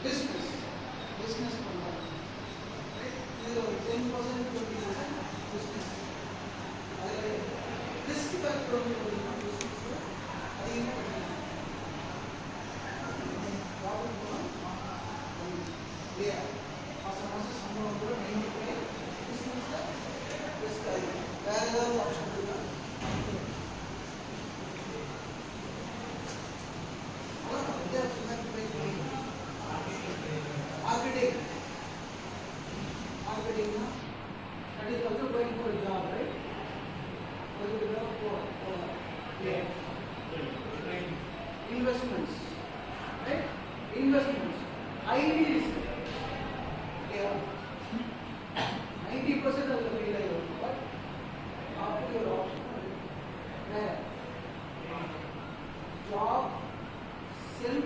business பண்ணலாம். இது ஒரு 10% 20% business. அது risk factor வந்து பார்த்தீங்கன்னா business அதிகமாக பண்ணிக்கலாம். ப்ராஃபிட் போனால் இல்லையா மாதம் சம்பளம் கூட 95 பிஸ்னஸில் ரிஸ்க் அதிகம். வேறு ஏதாவது ஆப்ஷன் இருக்கா? Marketing, that is also going for a job, right? Investments, right? Investments, highly risk. Okay, 90% of the failure, but after your option, where job, self